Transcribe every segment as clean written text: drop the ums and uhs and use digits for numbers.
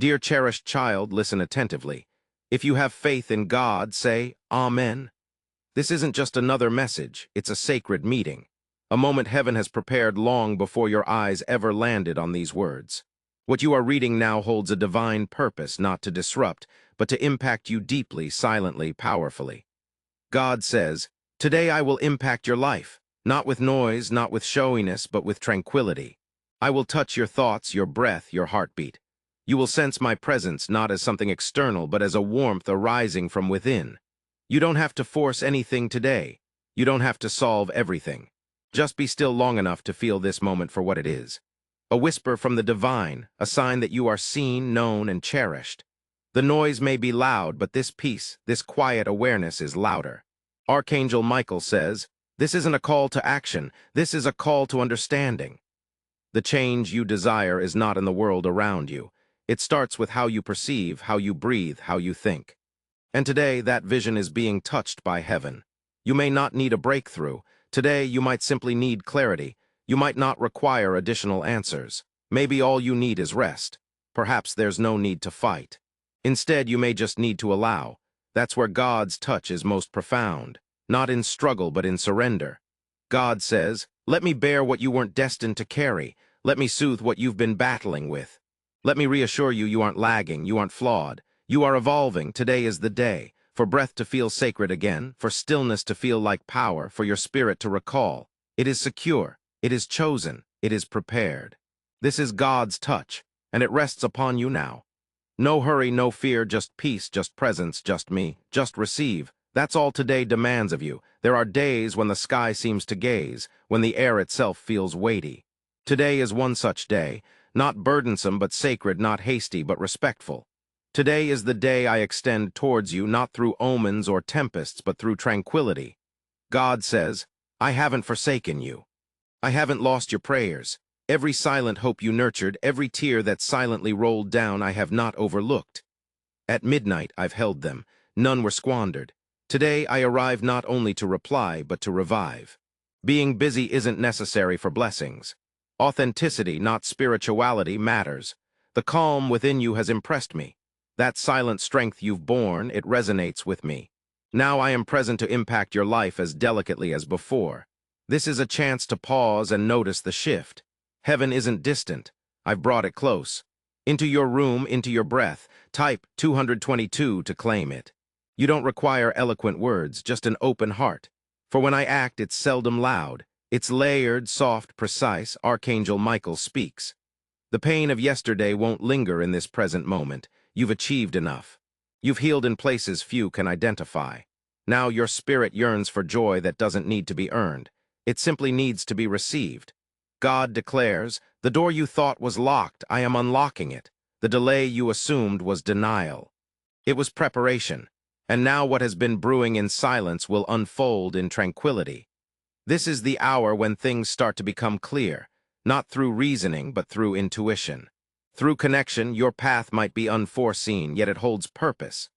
Dear cherished child, listen attentively. If you have faith in God, say, Amen. This isn't just another message, it's a sacred meeting. A moment heaven has prepared long before your eyes ever landed on these words. What you are reading now holds a divine purpose, not to disrupt, but to impact you deeply, silently, powerfully. God says, "Today I will impact your life, not with noise, not with showiness, but with tranquility. I will touch your thoughts, your breath, your heartbeat. You will sense my presence not as something external, but as a warmth arising from within. You don't have to force anything today. You don't have to solve everything. Just be still long enough to feel this moment for what it is. A whisper from the divine, a sign that you are seen, known, and cherished. The noise may be loud, but this peace, this quiet awareness is louder. Archangel Michael says, this isn't a call to action, this is a call to understanding. The change you desire is not in the world around you. It starts with how you perceive, how you breathe, how you think. And today, that vision is being touched by heaven. You may not need a breakthrough. Today, you might simply need clarity. You might not require additional answers. Maybe all you need is rest. Perhaps there's no need to fight. Instead, you may just need to allow. That's where God's touch is most profound. Not in struggle, but in surrender. God says, let me bear what you weren't destined to carry. Let me soothe what you've been battling with. Let me reassure you, you aren't lagging, you aren't flawed. You are evolving. Today is the day. For breath to feel sacred again, for stillness to feel like power, for your spirit to recall. It is secure. It is chosen. It is prepared. This is God's touch, and it rests upon you now. No hurry, no fear, just peace, just presence, just me. Just receive. That's all today demands of you. There are days when the sky seems to gaze, when the air itself feels weighty. Today is one such day, not burdensome but sacred, not hasty but respectful. Today is the day I extend towards you, not through omens or tempests, but through tranquility. God says, I haven't forsaken you. I haven't lost your prayers. Every silent hope you nurtured, every tear that silently rolled down, I have not overlooked. At midnight, I've held them. None were squandered. Today, I arrive not only to reply, but to revive. Being busy isn't necessary for blessings. Authenticity, not spirituality, matters. The calm within you has impressed me. That silent strength you've borne, it resonates with me. Now I am present to impact your life as delicately as before. This is a chance to pause and notice the shift. Heaven isn't distant. I've brought it close. Into your room, into your breath. Type 222 to claim it. You don't require eloquent words, just an open heart. For when I act, it's seldom loud. It's layered, soft, precise. Archangel Michael speaks. The pain of yesterday won't linger in this present moment. You've achieved enough. You've healed in places few can identify. Now your spirit yearns for joy that doesn't need to be earned. It simply needs to be received. God declares, the door you thought was locked, I am unlocking it. The delay you assumed was denial. It was preparation. And now what has been brewing in silence will unfold in tranquility. This is the hour when things start to become clear, not through reasoning, but through intuition. Through connection, your path might be unforeseen, yet it holds purpose.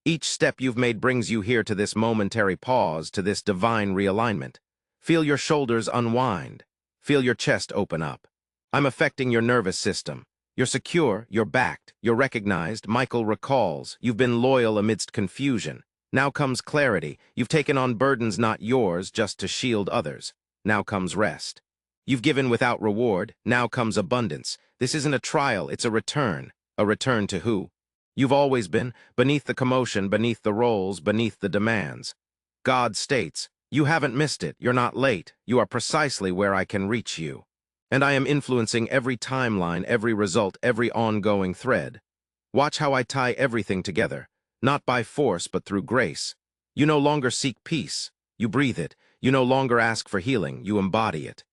Each step you've made brings you here to this momentary pause, to this divine realignment. Feel your shoulders unwind. Feel your chest open up. I'm affecting your nervous system. You're secure, you're backed, you're recognized. Michael recalls, you've been loyal amidst confusion. Now comes clarity. You've taken on burdens not yours just to shield others. Now comes rest. You've given without reward. Now comes abundance. This isn't a trial, it's a return. A return to who? You've always been, beneath the commotion, beneath the roles, beneath the demands. God states, you haven't missed it, you're not late, you are precisely where I can reach you. And I am influencing every timeline, every result, every ongoing thread. Watch how I tie everything together, not by force but through grace. You no longer seek peace, you breathe it. You no longer ask for healing, you embody it.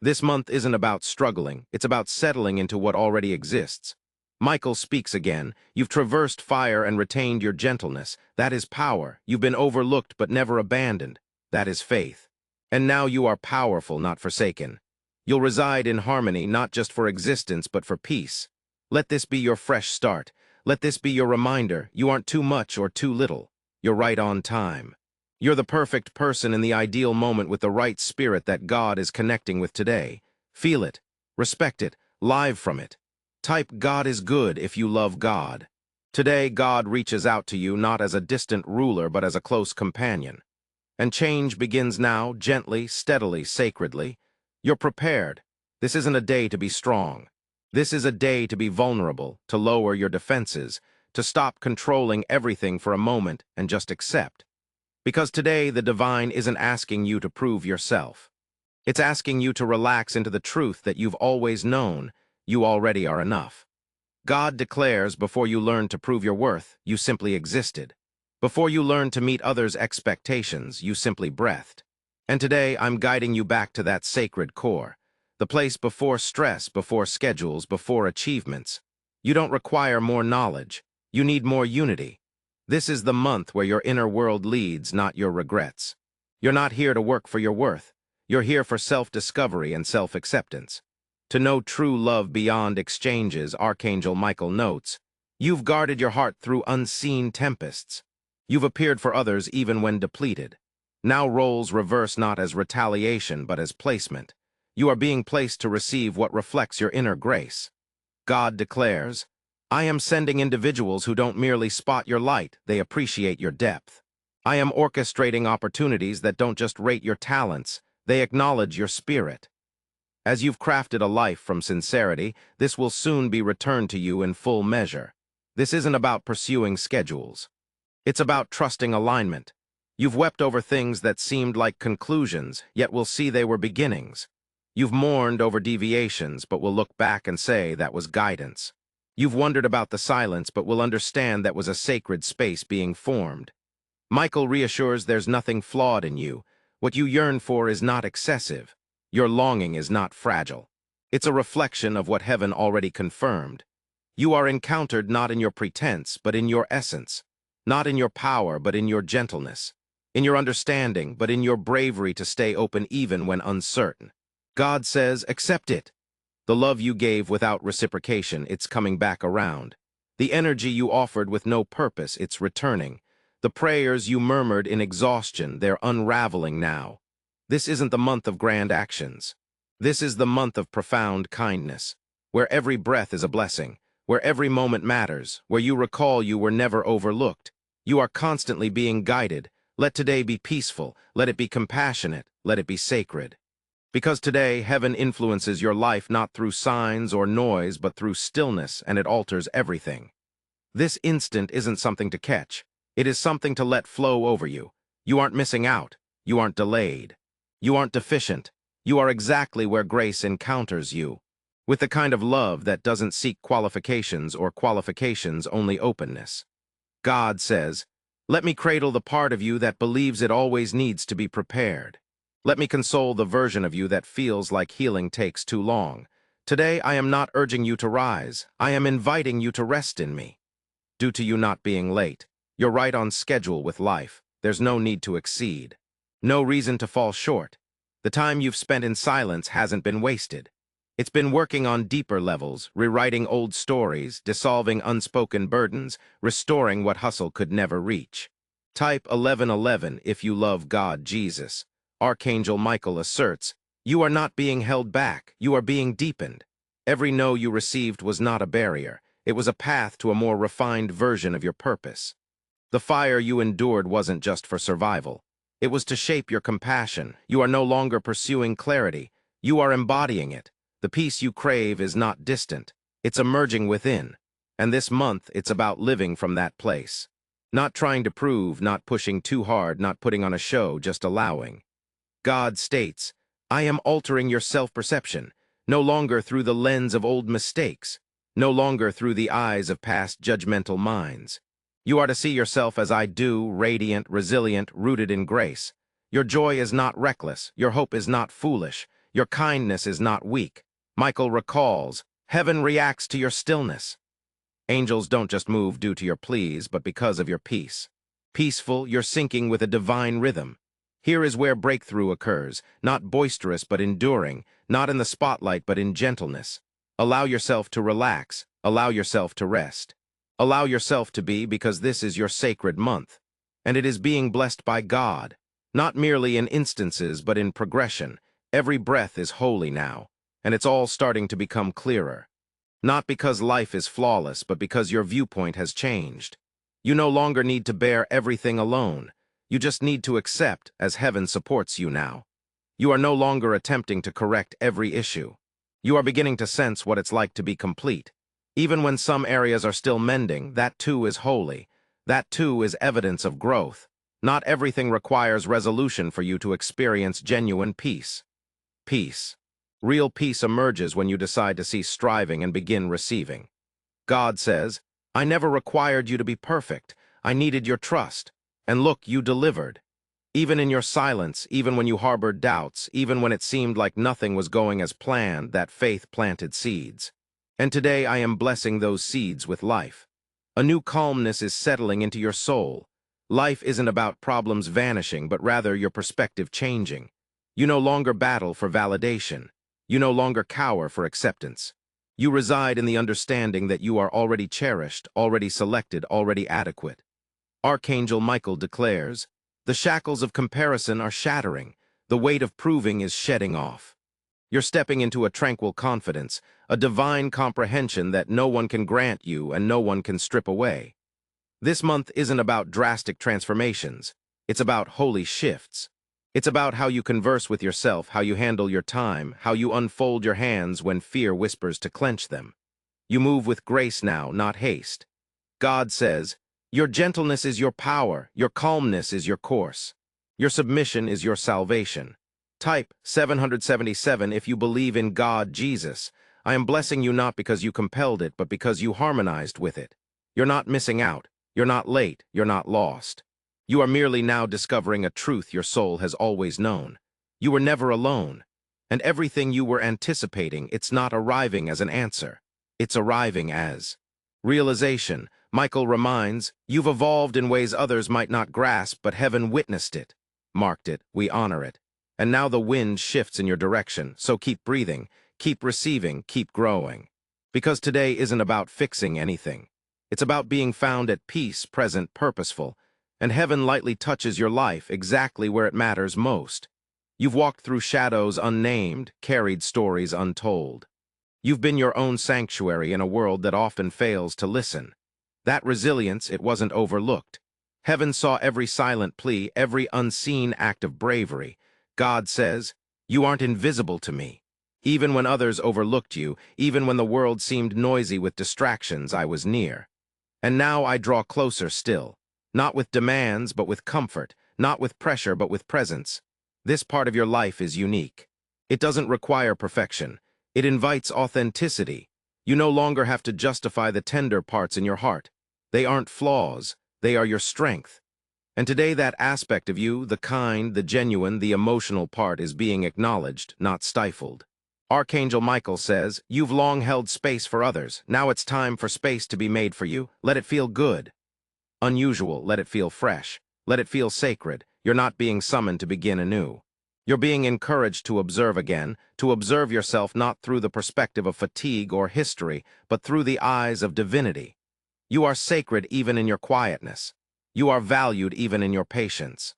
This month isn't about struggling, it's about settling into what already exists. Michael speaks again. You've traversed fire and retained your gentleness. That is power. You've been overlooked but never abandoned. That is faith. And now you are powerful, not forsaken. You'll reside in harmony, not just for existence, but for peace. Let this be your fresh start. Let this be your reminder. You aren't too much or too little. You're right on time. You're the perfect person in the ideal moment with the right spirit that God is connecting with today. Feel it. Respect it. Live from it. Type God is good if you love God. Today, God reaches out to you not as a distant ruler but as a close companion. And change begins now, gently, steadily, sacredly. You're prepared. This isn't a day to be strong. This is a day to be vulnerable, to lower your defenses, to stop controlling everything for a moment and just accept. Because today the divine isn't asking you to prove yourself. It's asking you to relax into the truth that you've always known. You already are enough. God declares before you learned to prove your worth, you simply existed. Before you learned to meet others' expectations, you simply breathed. And today I'm guiding you back to that sacred core, the place before stress, before schedules, before achievements. You don't require more knowledge. You need more unity. This is the month where your inner world leads, not your regrets. You're not here to work for your worth. You're here for self-discovery and self-acceptance. To know true love beyond exchanges, Archangel Michael notes, you've guarded your heart through unseen tempests. You've appeared for others even when depleted. Now roles reverse not as retaliation but as placement. You are being placed to receive what reflects your inner grace. God declares, I am sending individuals who don't merely spot your light, they appreciate your depth. I am orchestrating opportunities that don't just rate your talents, they acknowledge your spirit. As you've crafted a life from sincerity, this will soon be returned to you in full measure. This isn't about pursuing schedules. It's about trusting alignment. You've wept over things that seemed like conclusions, yet will see they were beginnings. You've mourned over deviations, but will look back and say that was guidance. You've wondered about the silence, but will understand that was a sacred space being formed. Michael reassures there's nothing flawed in you. What you yearn for is not excessive. Your longing is not fragile. It's a reflection of what heaven already confirmed. You are encountered not in your pretense, but in your essence. Not in your power, but in your gentleness. In your understanding, but in your bravery to stay open even when uncertain. God says, accept it. The love you gave without reciprocation, it's coming back around. The energy you offered with no purpose, it's returning. The prayers you murmured in exhaustion, they're unraveling now. This isn't the month of grand actions. This is the month of profound kindness, where every breath is a blessing, where every moment matters, where you recall you were never overlooked. You are constantly being guided. Let today be peaceful, let it be compassionate, let it be sacred. Because today, heaven influences your life not through signs or noise, but through stillness, and it alters everything. This instant isn't something to catch. It is something to let flow over you. You aren't missing out. You aren't delayed. You aren't deficient. You are exactly where grace encounters you, with the kind of love that doesn't seek qualifications or qualifications, only openness. God says, let me cradle the part of you that believes it always needs to be prepared. Let me console the version of you that feels like healing takes too long. Today I am not urging you to rise. I am inviting you to rest in me. Due to you not being late, you're right on schedule with life. There's no need to exceed. No reason to fall short. The time you've spent in silence hasn't been wasted. It's been working on deeper levels, rewriting old stories, dissolving unspoken burdens, restoring what hustle could never reach. Type 1111 if you love God, Jesus. Archangel Michael asserts, you are not being held back, you are being deepened. Every no you received was not a barrier. It was a path to a more refined version of your purpose. The fire you endured wasn't just for survival. It was to shape your compassion. You are no longer pursuing clarity. You are embodying it. The peace you crave is not distant. It's emerging within. And this month, it's about living from that place. Not trying to prove, not pushing too hard, not putting on a show, just allowing. God states, I am altering your self-perception, no longer through the lens of old mistakes, no longer through the eyes of past judgmental minds. You are to see yourself as I do, radiant, resilient, rooted in grace. Your joy is not reckless, your hope is not foolish, your kindness is not weak. Michael recalls, heaven reacts to your stillness. Angels don't just move due to your pleas, but because of your peace. Peaceful, you're syncing with a divine rhythm. Here is where breakthrough occurs, not boisterous but enduring, not in the spotlight but in gentleness. Allow yourself to relax, allow yourself to rest. Allow yourself to be, because this is your sacred month. And it is being blessed by God, not merely in instances but in progression. Every breath is holy now, and it's all starting to become clearer. Not because life is flawless, but because your viewpoint has changed. You no longer need to bear everything alone. You just need to accept as heaven supports you now. You are no longer attempting to correct every issue. You are beginning to sense what it's like to be complete. Even when some areas are still mending, that too is holy. That too is evidence of growth. Not everything requires resolution for you to experience genuine peace. Peace. Real peace emerges when you decide to cease striving and begin receiving. God says, I never required you to be perfect. I needed your trust. And look, you delivered. Even in your silence, even when you harbored doubts, even when it seemed like nothing was going as planned, that faith planted seeds. And today I am blessing those seeds with life. A new calmness is settling into your soul. Life isn't about problems vanishing, but rather your perspective changing. You no longer battle for validation. You no longer cower for acceptance. You reside in the understanding that you are already cherished, already selected, already adequate. Archangel Michael declares, the shackles of comparison are shattering. The weight of proving is shedding off. You're stepping into a tranquil confidence, a divine comprehension that no one can grant you and no one can strip away. This month isn't about drastic transformations. It's about holy shifts. It's about how you converse with yourself, how you handle your time, how you unfold your hands when fear whispers to clench them. You move with grace now, not haste. God says, your gentleness is your power, your calmness is your course. Your submission is your salvation. Type 777 if you believe in God, Jesus. I am blessing you not because you compelled it, but because you harmonized with it. You're not missing out. You're not late. You're not lost. You are merely now discovering a truth your soul has always known. You were never alone. And everything you were anticipating, it's not arriving as an answer. It's arriving as realization. Michael reminds, you've evolved in ways others might not grasp, but heaven witnessed it, marked it, we honor it. And now the wind shifts in your direction, so keep breathing, keep receiving, keep growing. Because today isn't about fixing anything. It's about being found at peace, present, purposeful, and heaven lightly touches your life exactly where it matters most. You've walked through shadows unnamed, carried stories untold. You've been your own sanctuary in a world that often fails to listen. That resilience, it wasn't overlooked. Heaven saw every silent plea, every unseen act of bravery. God says, you aren't invisible to me. Even when others overlooked you, even when the world seemed noisy with distractions, I was near. And now I draw closer still, not with demands, but with comfort, not with pressure, but with presence. This part of your life is unique. It doesn't require perfection. It invites authenticity. You no longer have to justify the tender parts in your heart. They aren't flaws, they are your strength. And today that aspect of you, the kind, the genuine, the emotional part is being acknowledged, not stifled. Archangel Michael says, you've long held space for others. Now it's time for space to be made for you. Let it feel good. Unusual, let it feel fresh. Let it feel sacred. You're not being summoned to begin anew. You're being encouraged to observe again, to observe yourself not through the perspective of fatigue or history, but through the eyes of divinity. You are sacred even in your quietness. You are valued even in your patience.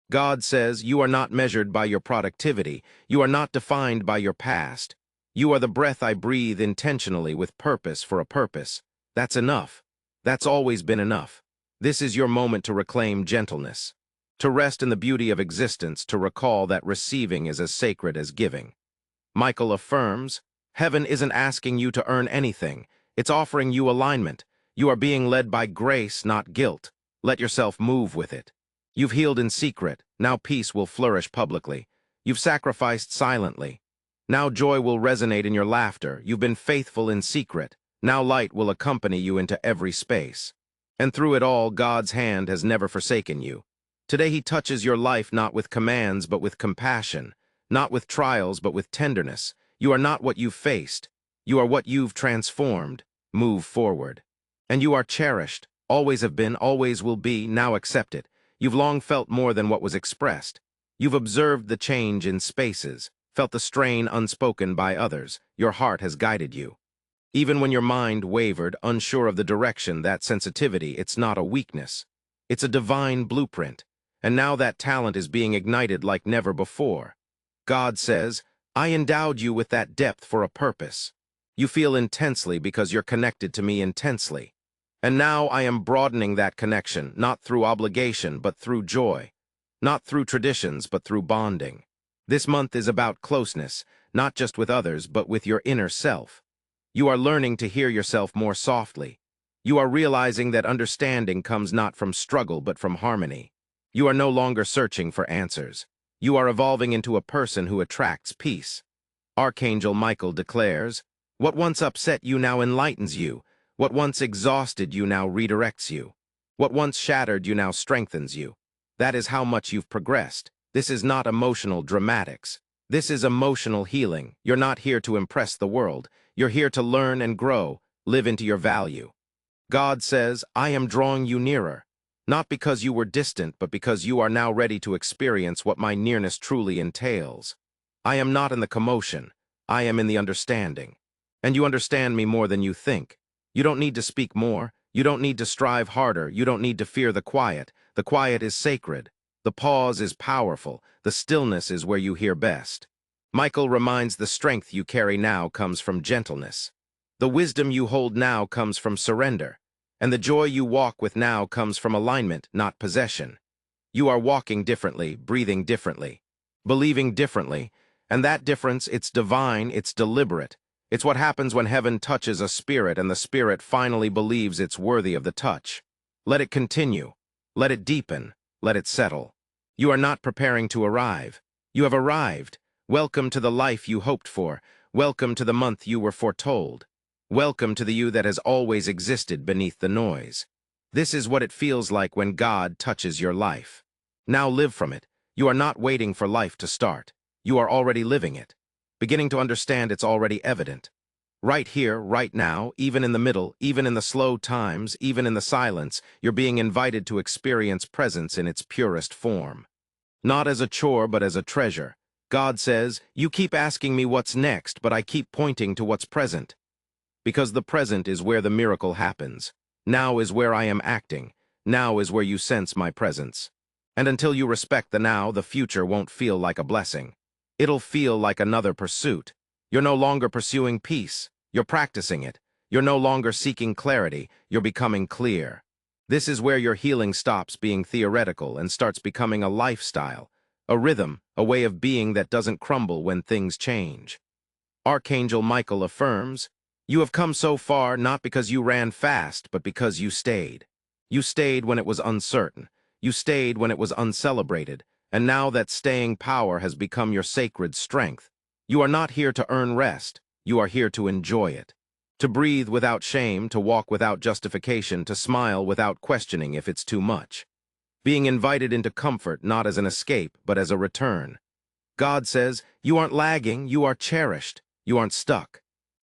God says you are not measured by your productivity. You are not defined by your past. You are the breath I breathe intentionally with purpose for a purpose. That's enough. That's always been enough. This is your moment to reclaim gentleness, to rest in the beauty of existence, to recall that receiving is as sacred as giving. Michael affirms, heaven isn't asking you to earn anything. It's offering you alignment. You are being led by grace, not guilt. Let yourself move with it. You've healed in secret. Now peace will flourish publicly. You've sacrificed silently. Now joy will resonate in your laughter. You've been faithful in secret. Now light will accompany you into every space. And through it all, God's hand has never forsaken you. Today he touches your life not with commands but with compassion, not with trials but with tenderness. You are not what you've faced. You are what you've transformed. Move forward. And you are cherished, always have been, always will be, now accept it. You've long felt more than what was expressed. You've observed the change in spaces, felt the strain unspoken by others. Your heart has guided you. Even when your mind wavered, unsure of the direction, that sensitivity, it's not a weakness. It's a divine blueprint. And now that talent is being ignited like never before. God says, I endowed you with that depth for a purpose. You feel intensely because you're connected to me intensely. And now I am broadening that connection, not through obligation, but through joy. Not through traditions, but through bonding. This month is about closeness, not just with others, but with your inner self. You are learning to hear yourself more softly. You are realizing that understanding comes not from struggle, but from harmony. You are no longer searching for answers. You are evolving into a person who attracts peace. Archangel Michael declares, "What once upset you now enlightens you. What once exhausted you now redirects you. What once shattered you now strengthens you." That is how much you've progressed. This is not emotional dramatics. This is emotional healing. You're not here to impress the world. You're here to learn and grow, live into your value. God says, "I am drawing you nearer." Not because you were distant, but because you are now ready to experience what my nearness truly entails. I am not in the commotion. I am in the understanding. And you understand me more than you think. You don't need to speak more. You don't need to strive harder. You don't need to fear the quiet. The quiet is sacred. The pause is powerful. The stillness is where you hear best. Michael reminds the strength you carry now comes from gentleness. The wisdom you hold now comes from surrender. And the joy you walk with now comes from alignment, not possession. You are walking differently, breathing differently, believing differently, and that difference, it's divine, it's deliberate. It's what happens when heaven touches a spirit and the spirit finally believes it's worthy of the touch. Let it continue. Let it deepen. Let it settle. You are not preparing to arrive. You have arrived. Welcome to the life you hoped for. Welcome to the month you were foretold. Welcome to the you that has always existed beneath the noise. This is what it feels like when God touches your life. Now live from it. You are not waiting for life to start. You are already living it. Beginning to understand it's already evident. Right here, right now, even in the middle, even in the slow times, even in the silence, you're being invited to experience presence in its purest form. Not as a chore, but as a treasure. God says, "You keep asking me what's next, but I keep pointing to what's present." Because the present is where the miracle happens. Now is where I am acting. Now is where you sense my presence. And until you respect the now, the future won't feel like a blessing. It'll feel like another pursuit. You're no longer pursuing peace. You're practicing it. You're no longer seeking clarity. You're becoming clear. This is where your healing stops being theoretical and starts becoming a lifestyle, a rhythm, a way of being that doesn't crumble when things change. Archangel Michael affirms, "You have come so far not because you ran fast, but because you stayed. You stayed when it was uncertain. You stayed when it was uncelebrated. And now that staying power has become your sacred strength. You are not here to earn rest. You are here to enjoy it. To breathe without shame, to walk without justification, to smile without questioning if it's too much. Being invited into comfort not as an escape, but as a return. God says, you aren't lagging, you are cherished. You aren't stuck.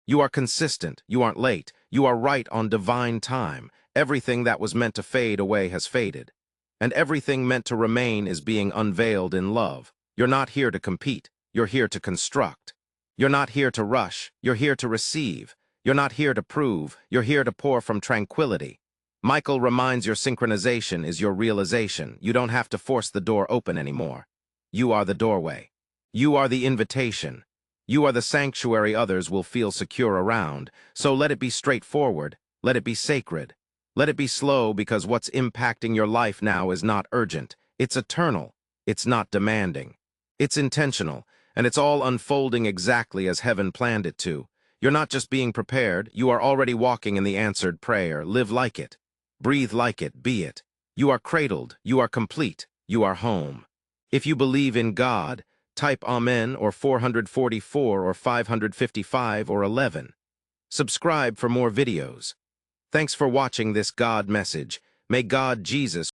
You are consistent. You aren't late. You are right on divine time. Everything that was meant to fade away has faded. And everything meant to remain is being unveiled in love. You're not here to compete. You're here to construct. You're not here to rush. You're here to receive. You're not here to prove. You're here to pour from tranquility. Michael reminds your synchronization is your realization. You don't have to force the door open anymore. You are the doorway. You are the invitation. You are the sanctuary others will feel secure around. So let it be straightforward. Let it be sacred. Let it be slow, because what's impacting your life now is not urgent. It's eternal. It's not demanding. It's intentional, and it's all unfolding exactly as heaven planned it to. You're not just being prepared. You are already walking in the answered prayer. Live like it. Breathe like it. Be it. You are cradled. You are complete. You are home. If you believe in God, type Amen or 444 or 555 or 11. Subscribe for more videos. Thanks for watching this God message. May God Jesus